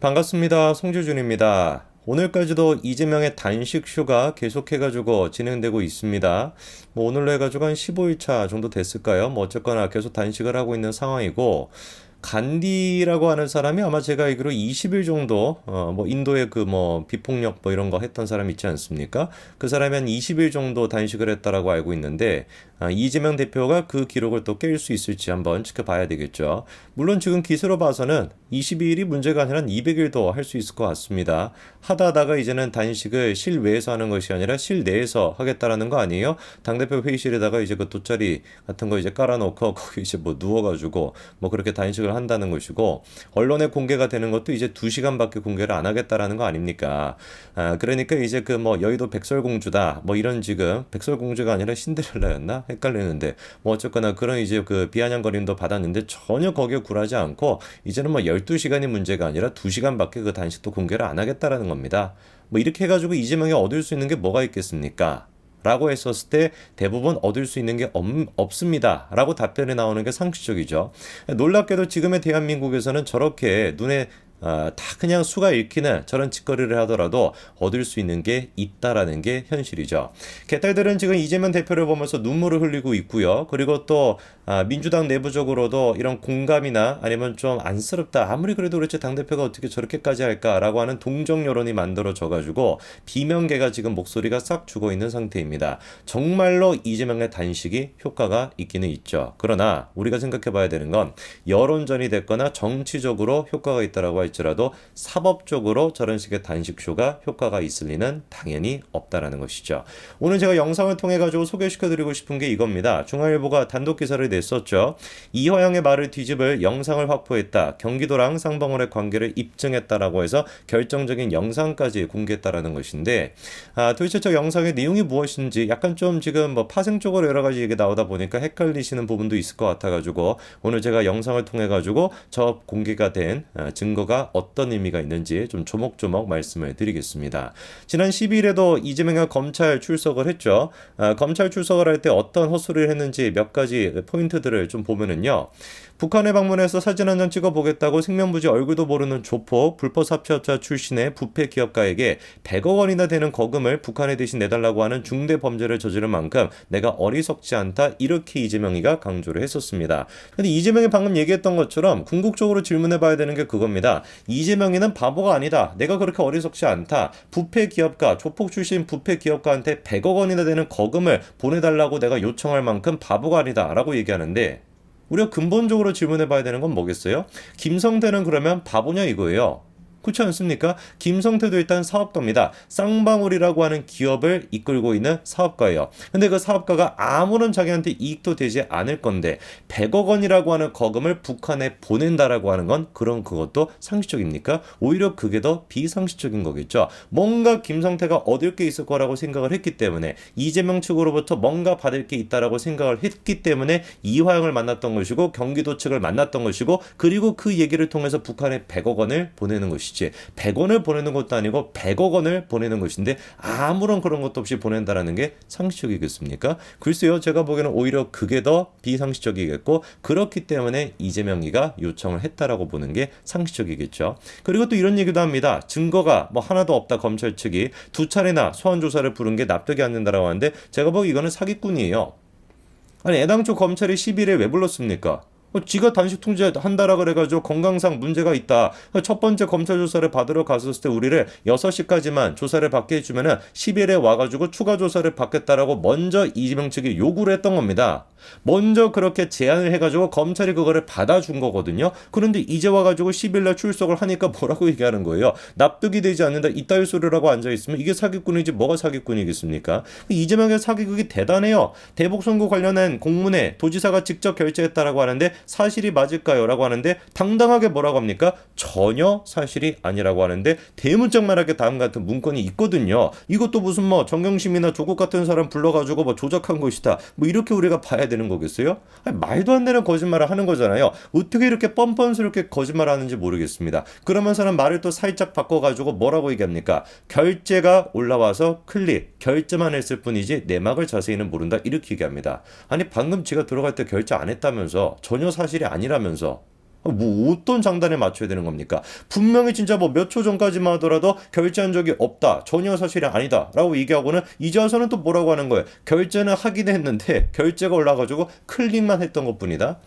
반갑습니다. 송주준입니다. 오늘까지도 이재명의 단식쇼가 계속해가지고 진행되고 있습니다. 오늘로 해가지고 한 15일차 정도 됐을까요? 어쨌거나 계속 단식을 하고 있는 상황이고, 간디라고 하는 사람이 아마 제가 알기로 20일 정도 인도의 비폭력 이런 거 했던 사람 있지 않습니까? 그 사람이 한 20일 정도 단식을 했다라고 알고 있는데, 이재명 대표가 그 기록을 또 깰 수 있을지 한번 지켜봐야 되겠죠. 물론 지금 기세로 봐서는 22일이 문제가 아니라 200일도 할 수 있을 것 같습니다. 하다가 이제는 단식을 실외에서 하는 것이 아니라 실내에서 하겠다라는 거 아니에요? 당대표 회의실에다가 이제 그 돗자리 같은 거 이제 깔아놓고 거기 이제 누워가지고 그렇게 단식을 한다는 것이고, 언론에 공개가 되는 것도 이제 2시간밖에 공개를 안 하겠다라는 거 아닙니까? 그러니까 이제 여의도 백설공주다 이런, 지금 백설공주가 아니라 신데렐라였나 헷갈리는데, 어쨌거나 그런 이제 그 비아냥거림도 받았는데 전혀 거기에 굴하지 않고, 이제는 12시간이 문제가 아니라 2시간밖에 그 단식도 공개를 안 하겠다라는 겁니다. 이렇게 해가지고 이재명이 얻을 수 있는 게 뭐가 있겠습니까? 라고 했었을 때 대부분 얻을 수 있는 게 없습니다 라고 답변이 나오는 게 상식적이죠. 놀랍게도 지금의 대한민국에서는 저렇게 눈에 다 그냥 수가 읽히는 저런 짓거리를 하더라도 얻을 수 있는 게 있다라는 게 현실이죠. 개딸들은 지금 이재명 대표를 보면서 눈물을 흘리고 있고요. 그리고 또 민주당 내부적으로도 이런 공감이나 아니면 좀 안쓰럽다, 아무리 그래도 그렇지 당대표가 어떻게 저렇게까지 할까라고 하는 동정 여론이 만들어져가지고 비명계가 지금 목소리가 싹 죽어 있는 상태입니다. 정말로 이재명의 단식이 효과가 있기는 있죠. 그러나 우리가 생각해 봐야 되는 건, 여론전이 됐거나 정치적으로 효과가 있다라고 할지라도 사법적으로 저런 식의 단식쇼가 효과가 있을 리는 당연히 없다라는 것이죠. 오늘 제가 영상을 통해 가지고 소개시켜드리고 싶은 게 이겁니다. 중앙일보가 단독 기사를 냈었죠. 이화영의 말을 뒤집을 영상을 확보했다. 경기도랑 상봉원의 관계를 입증했다라고 해서 결정적인 영상까지 공개했다라는 것인데, 도대체 저 영상의 내용이 무엇인지 약간 좀 지금 파생적으로 여러 가지 얘기 나오다 보니까 헷갈리시는 부분도 있을 것 같아가지고, 오늘 제가 영상을 통해 가지고 저 공개가 된 증거가 어떤 의미가 있는지 좀 조목조목 말씀을 드리겠습니다. 지난 12일에도 이재명이 검찰 출석을 했죠. 검찰 출석을 할 때 어떤 헛소리를 했는지 몇 가지 포인트들을 좀 보면은요. 북한에 방문해서 사진 한 장 찍어보겠다고 생명부지 얼굴도 모르는 조폭, 불법 사채업자 출신의 부패 기업가에게 100억 원이나 되는 거금을 북한에 대신 내달라고 하는 중대 범죄를 저지른 만큼 내가 어리석지 않다, 이렇게 이재명이가 강조를 했었습니다. 근데 이재명이 방금 얘기했던 것처럼 궁극적으로 질문해봐야 되는 게 그겁니다. 이재명이는 바보가 아니다. 내가 그렇게 어리석지 않다. 부패 기업가, 조폭 출신 부패 기업가한테 100억 원이나 되는 거금을 보내달라고 내가 요청할 만큼 바보가 아니다 라고 얘기하는데, 우리가 근본적으로 질문해 봐야 되는 건 뭐겠어요? 김성태는 그러면 바보냐 이거예요. 그렇지 않습니까? 김성태도 일단 사업가입니다. 쌍방울이라고 하는 기업을 이끌고 있는 사업가예요. 근데 그 사업가가 아무런 자기한테 이익도 되지 않을 건데 100억 원이라고 하는 거금을 북한에 보낸다라고 하는 건, 그럼 그것도 상식적입니까? 오히려 그게 더 비상식적인 거겠죠. 뭔가 김성태가 얻을 게 있을 거라고 생각을 했기 때문에, 이재명 측으로부터 뭔가 받을 게 있다라고 생각을 했기 때문에 이화영을 만났던 것이고 경기도 측을 만났던 것이고, 그리고 그 얘기를 통해서 북한에 100억 원을 보내는 것이죠. 100원을 보내는 것도 아니고 100억 원을 보내는 것인데 아무런 그런 것도 없이 보낸다라는 게 상식적이겠습니까? 글쎄요, 제가 보기에는 오히려 그게 더 비상식적이겠고, 그렇기 때문에 이재명이가 요청을 했다라고 보는 게 상식적이겠죠. 그리고 또 이런 얘기도 합니다. 증거가 하나도 없다, 검찰 측이 2차례나 소환 조사를 부른 게 납득이 안 된다라고 하는데, 제가 보기 이거는 사기꾼이에요. 아니, 애당초 검찰이 10일에 왜 불렀습니까? 지가 단식 통제한다라 그래가지고 건강상 문제가 있다. 첫 번째 검찰 조사를 받으러 갔었을 때 우리를 6시까지만 조사를 받게 해주면은 10일에 와가지고 추가 조사를 받겠다라고 먼저 이재명 측이 요구를 했던 겁니다. 먼저 그렇게 제안을 해가지고 검찰이 그거를 받아준 거거든요. 그런데 이제 와가지고 10일날 출석을 하니까 뭐라고 얘기하는 거예요? 납득이 되지 않는다, 이따위 소리라고 앉아있으면 이게 사기꾼이지 뭐가 사기꾼이겠습니까? 이재명의 사기극이 대단해요. 대북 선거 관련한 공문에 도지사가 직접 결재했다라고 하는데 사실이 맞을까요? 라고 하는데 당당하게 뭐라고 합니까? 전혀 사실이 아니라고 하는데 대문짝만하게 다음 같은 문건이 있거든요. 이것도 무슨 정경심이나 조국 같은 사람 불러가지고 조작한 것이다, 이렇게 우리가 봐야 되는 거겠어요? 아니, 말도 안 되는 거짓말을 하는 거잖아요. 어떻게 이렇게 뻔뻔스럽게 거짓말을 하는지 모르겠습니다. 그러면서는 말을 또 살짝 바꿔가지고 뭐라고 얘기합니까? 결재가 올라와서 클릭, 결재만 했을 뿐이지 내막을 자세히는 모른다, 이렇게 얘기합니다. 아니, 방금 제가 들어갈 때 결재 안 했다면서, 전혀 사실이 아니라면서, 뭐 어떤 장단에 맞춰야 되는 겁니까? 분명히 진짜 뭐 몇 초 전까지만 하더라도 결제한 적이 없다, 전혀 사실이 아니다 라고 얘기하고는 이제 와서는 또 뭐라고 하는 거예요? 결제는 하긴 했는데 결제가 올라가지고 클릭만 했던 것뿐이다.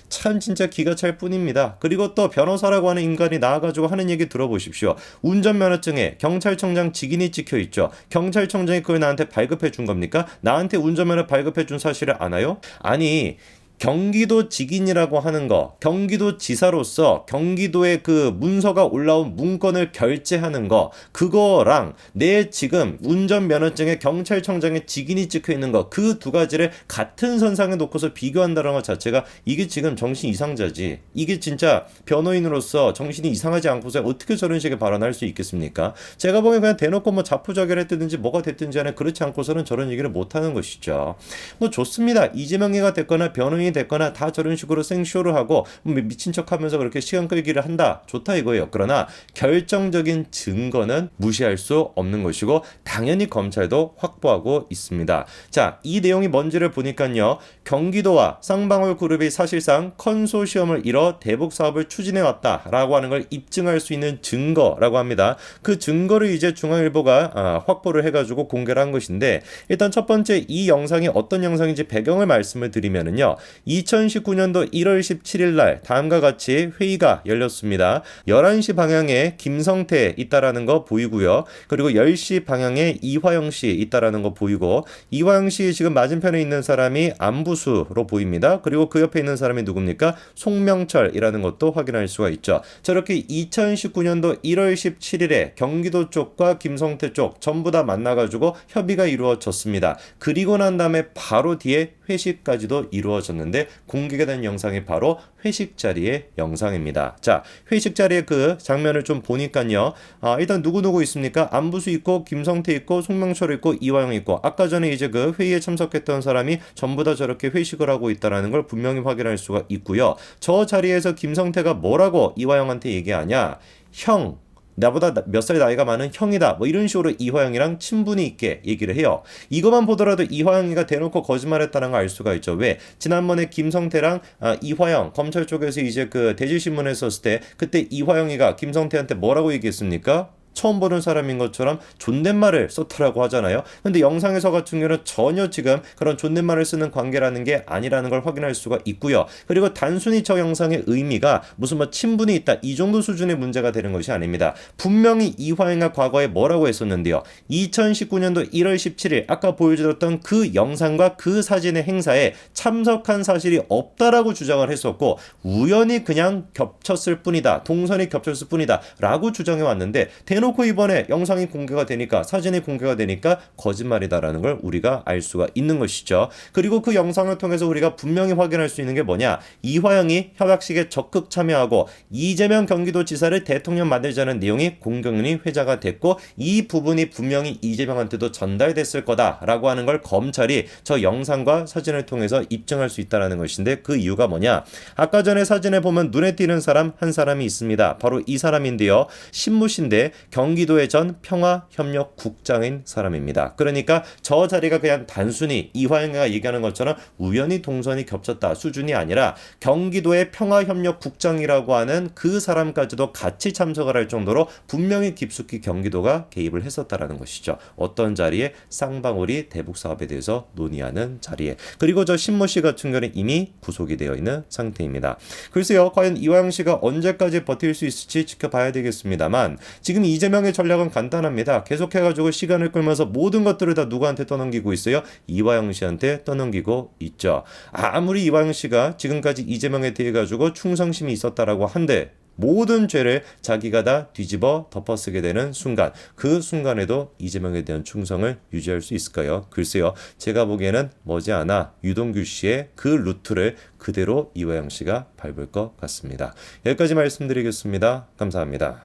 참 진짜 기가 찰 뿐입니다. 그리고 또 변호사라고 하는 인간이 나와가지고 하는 얘기 들어보십시오. 운전면허증에 경찰청장 직인이 찍혀 있죠. 경찰청장이 그걸 나한테 발급해 준 겁니까? 나한테 운전면허 발급해 준 사실을 아나요? 아니, 경기도 직인이라고 하는 거, 경기도 지사로서 경기도에 그 문서가 올라온 문건을 결제하는 거, 그거랑 내 지금 운전면허증에 경찰청장의 직인이 찍혀 있는 거, 그 두 가지를 같은 선상에 놓고서 비교한다는 것 자체가 이게 지금 정신 이상자지. 이게 진짜 변호인으로서 정신이 이상하지 않고서 어떻게 저런 식의 발언할 수 있겠습니까? 제가 보기엔 그냥 대놓고 뭐 자포자기했든지 뭐가 됐든지 간에 그렇지 않고서는 저런 얘기를 못하는 것이죠. 뭐 좋습니다. 이재명이가 됐거나 변호인이 됐거나 다 저런 식으로 생쇼를 하고 미친 척하면서 그렇게 시간 끌기를 한다. 좋다 이거예요. 그러나 결정적인 증거는 무시할 수 없는 것이고 당연히 검찰도 확보하고 있습니다. 자, 이 내용이 뭔지를 보니까요. 경기도와 쌍방울 그룹이 사실상 컨소시엄을 이뤄 대북 사업을 추진해 왔다라고 하는 걸 입증할 수 있는 증거라고 합니다. 그 증거를 이제 중앙일보가 확보를 해가지고 공개를 한 것인데, 일단 첫 번째 이 영상이 어떤 영상인지 배경을 말씀을 드리면은요. 2019년도 1월 17일 날 다음과 같이 회의가 열렸습니다. 11시 방향에 김성태 있다라는 거 보이고요. 그리고 10시 방향에 이화영 씨 있다라는 거 보이고, 이화영 씨 지금 맞은편에 있는 사람이 안부수로 보입니다. 그리고 그 옆에 있는 사람이 누굽니까? 송명철이라는 것도 확인할 수가 있죠. 저렇게 2019년도 1월 17일에 경기도 쪽과 김성태 쪽 전부 다 만나가지고 협의가 이루어졌습니다. 그리고 난 다음에 바로 뒤에 회식까지도 이루어졌는데 공개가 된 영상이 바로 회식 자리의 영상입니다. 자, 회식 자리의 그 장면을 좀 보니까요. 일단 누구 있습니까? 안부수 있고 김성태 있고 송명철 있고 이화영 있고, 아까 전에 이제 그 회의에 참석했던 사람이 전부 다 저렇게 회식을 하고 있다는 걸 분명히 확인할 수가 있고요. 저 자리에서 김성태가 뭐라고 이화영한테 얘기하냐? 형, 나보다 몇 살 나이가 많은 형이다, 뭐 이런 식으로 이화영이랑 친분이 있게 얘기를 해요. 이것만 보더라도 이화영이가 대놓고 거짓말했다는 걸 알 수가 있죠. 왜? 지난번에 김성태랑 이화영 검찰 쪽에서 이제 그 대질신문을 했었을 때 그때 이화영이가 김성태한테 뭐라고 얘기했습니까? 처음 보는 사람인 것처럼 존댓말을 썼더라고 하잖아요. 근데 영상에서 같은 경우는 전혀 지금 그런 존댓말을 쓰는 관계라는 게 아니라는 걸 확인할 수가 있고요. 그리고 단순히 저 영상의 의미가 무슨 뭐 친분이 있다 이 정도 수준의 문제가 되는 것이 아닙니다. 분명히 이화영이 과거에 뭐라고 했었는데요. 2019년도 1월 17일 아까 보여드렸던 그 영상과 그 사진의 행사에 참석한 사실이 없다라고 주장을 했었고, 우연히 그냥 겹쳤을 뿐이다, 동선이 겹쳤을 뿐이다 라고 주장해 왔는데, 대놓고 이번에 영상이 공개가 되니까, 사진이 공개가 되니까 거짓말이다라는 걸 우리가 알 수가 있는 것이죠. 그리고 그 영상을 통해서 우리가 분명히 확인할 수 있는 게 뭐냐? 이화영이 협약식에 적극 참여하고 이재명 경기도지사를 대통령 만들자는 내용이 공경련이 회자가 됐고, 이 부분이 분명히 이재명한테도 전달됐을 거다라고 하는 걸 검찰이 저 영상과 사진을 통해서 입증할 수 있다는 것인데, 그 이유가 뭐냐? 아까 전에 사진에 보면 눈에 띄는 사람 한 사람이 있습니다. 바로 이 사람인데요. 신무신데 경기도의 전 평화협력국장인 사람입니다. 그러니까 저 자리가 그냥 단순히 이화영이가 얘기하는 것처럼 우연히 동선이 겹쳤다 수준이 아니라 경기도의 평화협력국장이라고 하는 그 사람까지도 같이 참석을 할 정도로 분명히 깊숙이 경기도가 개입을 했었다라는 것이죠. 어떤 자리에? 쌍방울이 대북 사업에 대해서 논의하는 자리에. 그리고 저 신모 씨 같은 경우는 이미 구속이 되어 있는 상태입니다. 글쎄요, 과연 이화영 씨가 언제까지 버틸 수 있을지 지켜봐야 되겠습니다만, 지금 이재명의 전략은 간단합니다. 계속해가지고 시간을 끌면서 모든 것들을 다 누구한테 떠넘기고 있어요? 이화영 씨한테 떠넘기고 있죠. 아무리 이화영 씨가 지금까지 이재명에 대해 가지고 충성심이 있었다라고 한데, 모든 죄를 자기가 다 뒤집어 덮어쓰게 되는 순간, 그 순간에도 이재명에 대한 충성을 유지할 수 있을까요? 글쎄요, 제가 보기에는 머지않아 유동규 씨의 그 루트를 그대로 이화영 씨가 밟을 것 같습니다. 여기까지 말씀드리겠습니다. 감사합니다.